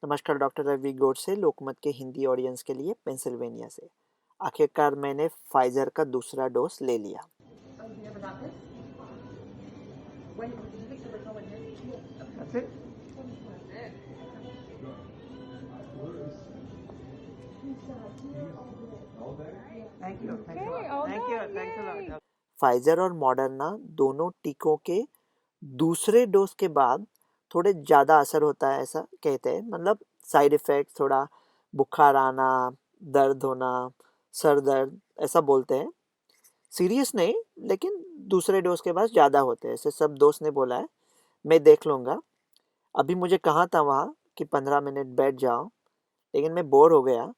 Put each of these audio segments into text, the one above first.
नमस्कार, डॉक्टर रवि गोडसे लोकमत के हिंदी ऑडियंस के लिए पेंसिल्वेनिया से। आखिरकार मैंने फाइजर का दूसरा डोज ले लिया। Oh, you never got this? When did you think you were going here? That's it. Thank you. Thanks a lot. all Thank you. done, Thanks a yay. lot. Pfizer और Moderna दोनों टीकों के दूसरे dose के बाद थोड़े ज़्यादा असर होता है, ऐसा कहते हैं। मतलब साइड इफ़ेक्ट, थोड़ा बुखार आना, दर्द होना, सर दर्द, ऐसा बोलते हैं। सीरियस नहीं, लेकिन दूसरे डोज के बाद ज़्यादा होते हैं, ऐसे सब दोस्त ने बोला है। मैं देख लूँगा। अभी मुझे कहा था वहाँ कि 15 मिनट बैठ जाओ, लेकिन मैं बोर हो गया।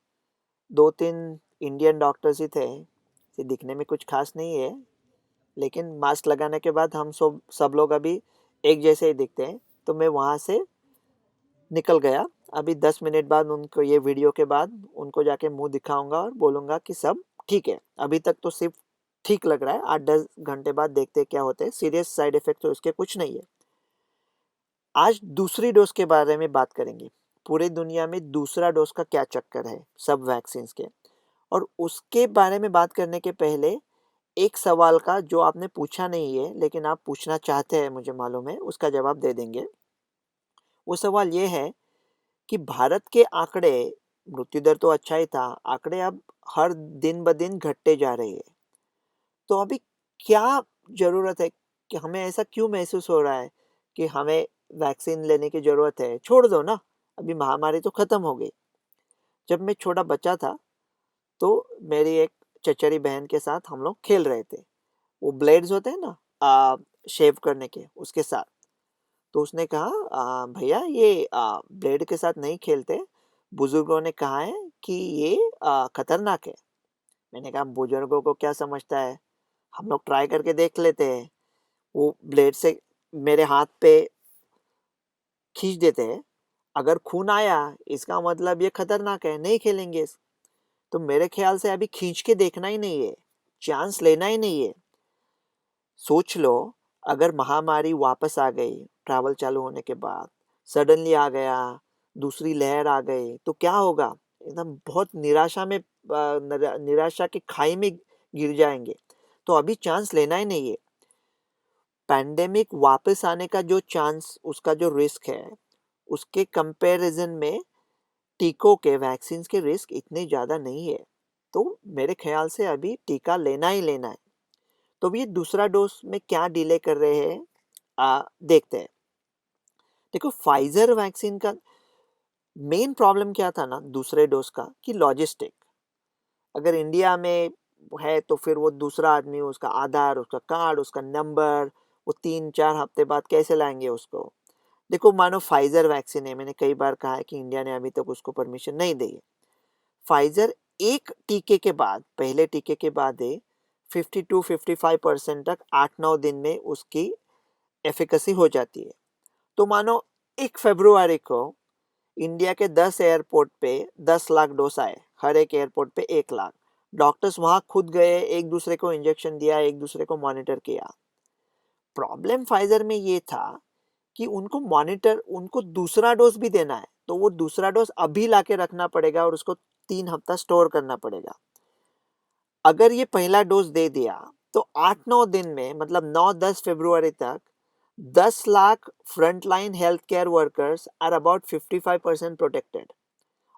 2-3 इंडियन डॉक्टर्स ही थे। ये दिखने में कुछ खास नहीं है, लेकिन मास्क लगाने के बाद हम सब लोग अभी एक जैसे ही दिखते हैं। तो मैं वहाँ से निकल गया। अभी 10 मिनट बाद उनको, ये वीडियो के बाद उनको जाके मुंह दिखाऊंगा और बोलूँगा कि सब ठीक है। अभी तक तो सिर्फ ठीक लग रहा है, 8-10 घंटे बाद देखते हैं क्या होते हैं। सीरियस साइड इफेक्ट तो इसके कुछ नहीं है। आज दूसरी डोज के बारे में बात करेंगे। पूरे दुनिया में दूसरा डोज का क्या चक्कर है सब वैक्सीन के, और उसके बारे में बात करने के पहले एक सवाल का जो आपने पूछा नहीं है लेकिन आप पूछना चाहते हैं, मुझे मालूम है, उसका जवाब दे देंगे। वो सवाल ये है कि भारत के आंकड़े, मृत्यु दर तो अच्छा ही था, आंकड़े अब हर दिन ब दिन घटते जा रहे हैं। तो अभी क्या ज़रूरत है, कि हमें ऐसा क्यों महसूस हो रहा है कि हमें वैक्सीन लेने की ज़रूरत है? छोड़ दो ना, अभी महामारी तो ख़त्म हो गई। जब मैं छोटा बच्चा था तो मेरी एक चचेरी बहन के साथ हम लोग खेल रहे थे। वो ब्लेड्स होते हैं ना शेव करने के, उसके साथ। तो उसने कहा, भैया ये ब्लेड के साथ नहीं खेलते, बुजुर्गों ने कहा है कि ये खतरनाक है। मैंने कहा, बुजुर्गों को क्या समझता है, हम लोग ट्राई करके देख लेते हैं। वो ब्लेड से मेरे हाथ पे खींच देते हैं, अगर खून आया इसका मतलब ये खतरनाक है, नहीं खेलेंगे। तो मेरे ख्याल से अभी खींच के देखना ही नहीं है, चांस लेना ही नहीं है। सोच लो, अगर महामारी वापस आ गई ट्रैवल चालू होने के बाद, सडनली आ गया, दूसरी लहर आ गई, तो क्या होगा? एकदम बहुत निराशा में, निराशा की खाई में गिर जाएंगे। तो अभी चांस लेना ही नहीं है। पैंडेमिक वापस आने का जो चांस, उसका जो रिस्क है, उसके कंपैरिजन में टीकों के, वैक्सीन के रिस्क इतने ज़्यादा नहीं है। तो मेरे ख्याल से अभी टीका लेना ही लेना है। तो ये दूसरा डोज में क्या डिले कर रहे हैं, देखते हैं। देखो, फाइजर वैक्सीन का मेन प्रॉब्लम क्या था ना दूसरे डोज का, कि लॉजिस्टिक। अगर इंडिया में है तो फिर वो दूसरा आदमी, उसका आधार, उसका कार्ड, उसका नंबर, वो 3-4 हफ्ते बाद कैसे लाएंगे उसको? देखो, मानो फाइजर वैक्सीन है, मैंने कई बार कहा है कि इंडिया ने अभी तक उसको परमिशन नहीं दी है। फाइजर एक टीके के बाद, पहले टीके के बाद है 50-55% तक 8-9 दिन में उसकी एफिकेसी हो जाती है। तो मानो 1 फरवरी को इंडिया के 10 एयरपोर्ट पे 10 लाख डोज आए, हर एक एयरपोर्ट पे 1 लाख। डॉक्टर्स वहां खुद गए, एक दूसरे को इंजेक्शन दिया, एक दूसरे को मॉनिटर किया। प्रॉब्लम फाइजर में ये था कि उनको मॉनिटर, उनको दूसरा डोज भी देना है, तो वो दूसरा डोज अभी लाके रखना पड़ेगा और उसको 3 हफ्ता स्टोर करना पड़ेगा। अगर ये पहला डोज दे दिया तो 8-9 दिन में, मतलब 9-10 फरवरी तक 10 lakh frontline health care workers are about 55% protected,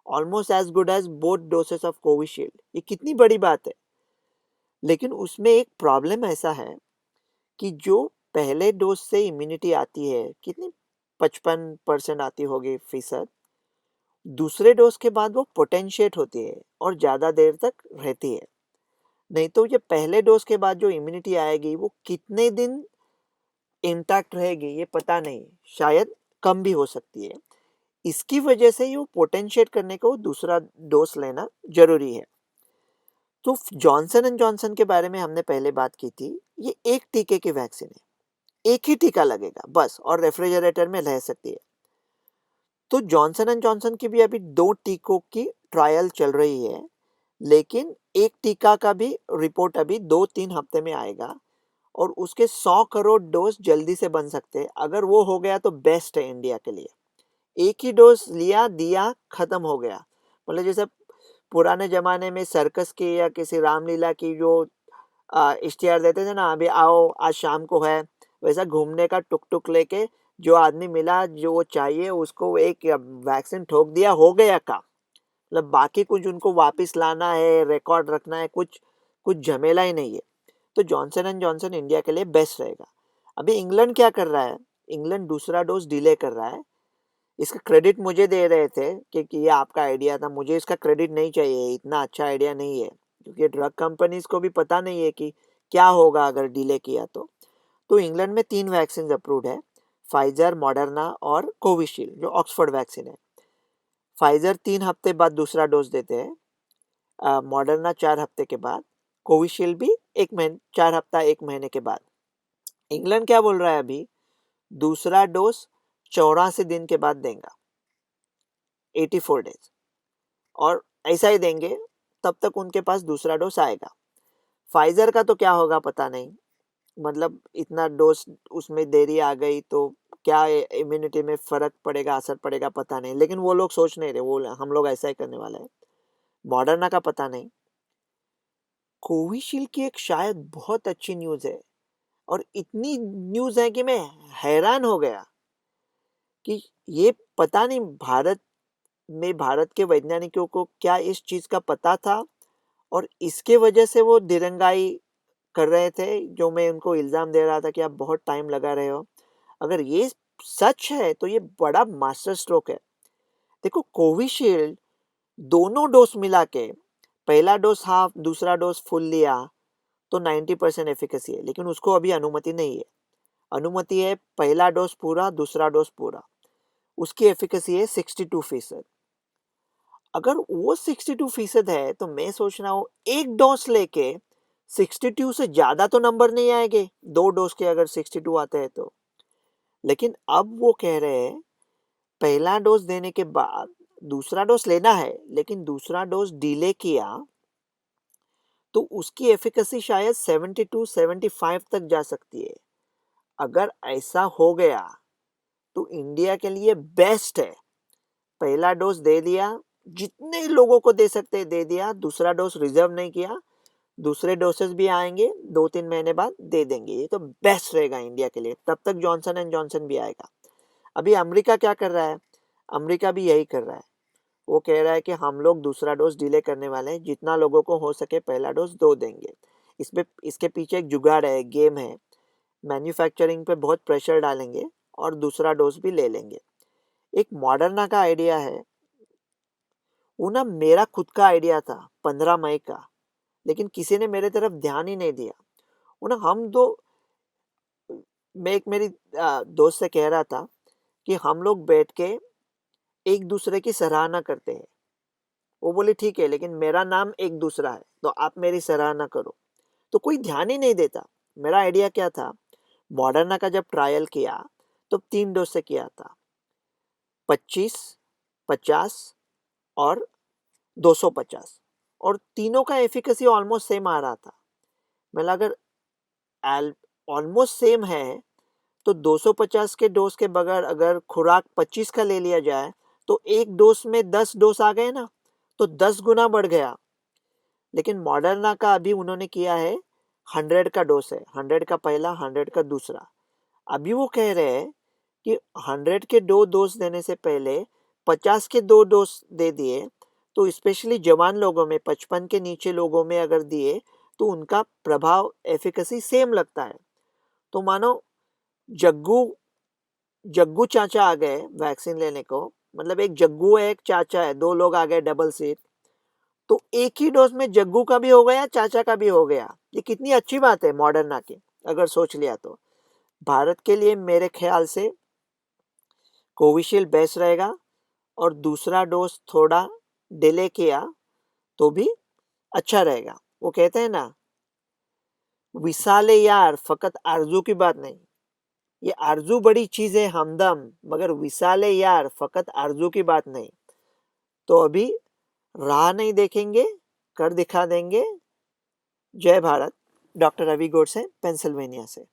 almost as good as both doses of Covishield. ये कितनी बड़ी बात है। लेकिन उसमें एक प्रॉब्लम ऐसा है कि जो पहले डोज से इम्यूनिटी आती है, कितनी, 55% आती होगी फीसद, दूसरे डोज के बाद वो पोटेंशिएट होती है और ज़्यादा देर तक रहती है। नहीं तो ये पहले डोज के बाद जो इम्यूनिटी आएगी वो कितने दिन इंटैक्ट रहेगी ये पता नहीं, शायद कम भी हो सकती है। इसकी वजह से ये पोटेंशिएट करने को दूसरा डोज लेना जरूरी है। तो जॉनसन एंड जॉनसन के बारे में हमने पहले बात की थी। ये एक टीके की वैक्सीन है, एक ही टीका लगेगा बस, और रेफ्रिजरेटर में रह सकती है। तो जॉनसन एंड जॉनसन की भी अभी 2 टीकों की ट्रायल चल रही है, लेकिन एक टीका का भी रिपोर्ट अभी 2-3 हफ्ते में आएगा, और उसके 100 करोड़ डोज जल्दी से बन सकते हैं। अगर वो हो गया तो बेस्ट है इंडिया के लिए। एक ही डोज लिया, दिया, खत्म हो गया। मतलब जैसे पुराने जमाने में सर्कस की या किसी रामलीला की जो इश्तिहार देते थे ना, अभी आओ आज शाम को है, वैसा घूमने का टुक लेके जो आदमी मिला जो वो चाहिए उसको एक वैक्सीन ठोक दिया, हो गया काम। मतलब बाकी कुछ उनको वापस लाना है, रिकॉर्ड रखना है, कुछ कुछ झमेला ही नहीं है। तो जॉनसन एंड जॉनसन इंडिया के लिए बेस्ट रहेगा। अभी इंग्लैंड क्या कर रहा है, इंग्लैंड दूसरा डोज डिले कर रहा है। इसका क्रेडिट मुझे दे रहे थे कि ये आपका आइडिया था, मुझे इसका क्रेडिट नहीं चाहिए, इतना अच्छा आइडिया नहीं है, क्योंकि ड्रग कंपनीज को भी पता नहीं है कि क्या होगा अगर डिले किया तो इंग्लैंड में 3 वैक्सीन अप्रूव्ड है, फाइजर, मॉडर्ना और कोविशील्ड जो ऑक्सफोर्ड वैक्सीन है। फाइजर 3 हफ्ते बाद दूसरा डोज देते हैं, मॉडर्ना 4 हफ्ते के बाद, कोविशील्ड भी 4 हफ्ता 1 महीने के बाद। इंग्लैंड क्या बोल रहा है अभी, दूसरा डोज 84 दिन के बाद देंगे, 84 डेज, और ऐसा ही देंगे तब तक उनके पास दूसरा डोज आएगा। फाइजर का तो क्या होगा पता नहीं, मतलब इतना डोज उसमें देरी आ गई तो क्या इम्यूनिटी में फर्क पड़ेगा, असर पड़ेगा पता नहीं, लेकिन वो लोग सोच नहीं रहे, वो हम लोग ऐसा ही करने वाले हैं। मॉडर्ना का पता नहीं। कोविशील्ड की एक शायद बहुत अच्छी न्यूज़ है, और इतनी न्यूज़ है कि मैं हैरान हो गया कि ये पता नहीं भारत के वैज्ञानिकों को क्या इस चीज़ का पता था, और इसके वजह से वो दिरंगाई कर रहे थे, जो मैं उनको इल्ज़ाम दे रहा था कि आप बहुत टाइम लगा रहे हो। अगर ये सच है तो ये बड़ा मास्टर स्ट्रोक है। देखो कोविशील्ड दोनों डोज मिला के, पहला डोज हाफ, दूसरा डोज फुल लिया तो 90% एफिकेसी है, लेकिन उसको अभी अनुमति नहीं है। अनुमति है पहला डोज पूरा, दूसरा डोज पूरा, उसकी एफिकेसी है 62%। अगर वो 62% है तो मैं सोच रहा हूँ एक डोज लेके 62 से ज़्यादा तो नंबर नहीं आएंगे, 2 डोज के अगर 62 आते हैं तो। लेकिन अब वो कह रहे हैं पहला डोज देने के बाद दूसरा डोज लेना है, लेकिन दूसरा डोज डिले किया तो उसकी एफिकेसी शायद 72-75 तक जा सकती है। अगर ऐसा हो गया तो इंडिया के लिए बेस्ट है। पहला डोज दे दिया, जितने लोगों को दे सकते दे दिया, दूसरा डोज रिजर्व नहीं किया, दूसरे डोसेस भी आएंगे 2-3 महीने बाद दे देंगे, ये तो बेस्ट रहेगा इंडिया के लिए। तब तक जॉनसन एंड जॉनसन भी आएगा। अभी अमेरिका क्या कर रहा है, अमेरिका भी यही कर रहा है। वो कह रहा है कि हम लोग दूसरा डोज डिले करने वाले हैं, जितना लोगों को हो सके पहला डोज दो देंगे। इसके पीछे एक जुगाड़ है, गेम है, मैन्युफैक्चरिंग पे बहुत प्रेशर डालेंगे और दूसरा डोज भी ले लेंगे। एक मॉडर्ना का आइडिया है, वो ना मेरा खुद का आइडिया था 15 मई का, लेकिन किसी ने मेरे तरफ ध्यान ही नहीं दिया। वो ना हम दो, मैं एक मेरी दोस्त से कह रहा था कि हम लोग बैठ के एक दूसरे की सराहना करते हैं। वो बोली ठीक है, लेकिन मेरा नाम एक दूसरा है तो आप मेरी सराहना करो, तो कोई ध्यान ही नहीं देता। मेरा आइडिया क्या था, मॉडर्ना का जब ट्रायल किया तो 3 डोज से किया था, 25, 50 और 250, और तीनों का एफिकेसी ऑलमोस्ट सेम आ रहा था। मतलब अगर ऑलमोस्ट सेम है तो 250 के डोज के बगैर अगर खुराक 25 का ले लिया जाए तो एक डोज में 10 डोज आ गए ना, तो 10 गुना बढ़ गया। लेकिन मॉडर्ना का अभी उन्होंने किया है 100 का डोज है, 100 का पहला, 100 का दूसरा। अभी वो कह रहे हैं कि 100 के 2 डोज देने से पहले 50 के 2 डोज दे दिए तो स्पेशली जवान लोगों में, 55 के नीचे लोगों में अगर दिए तो उनका प्रभाव एफिकेसी सेम लगता है। तो मानो जग्गू जग्गू चाचा आ गए वैक्सीन लेने को, मतलब एक जग्गू है एक चाचा है, 2 लोग आ गए डबल सीट, तो एक ही डोज में जग्गू का भी हो गया, चाचा का भी हो गया। ये कितनी अच्छी बात है मॉडर्ना की, अगर सोच लिया तो। भारत के लिए मेरे ख्याल से कोविशील्ड बेस्ट रहेगा, और दूसरा डोज थोड़ा डिले किया तो भी अच्छा रहेगा। वो कहते हैं ना, विसाले यार फकत आरजू की बात नहीं, ये आरजू बड़ी चीज है हमदम, मगर विसाले यार फकत आरजू की बात नहीं। तो अभी राह नहीं देखेंगे, कर दिखा देंगे। जय भारत। डॉक्टर रवि गोडसे, पेंसिल्वेनिया से।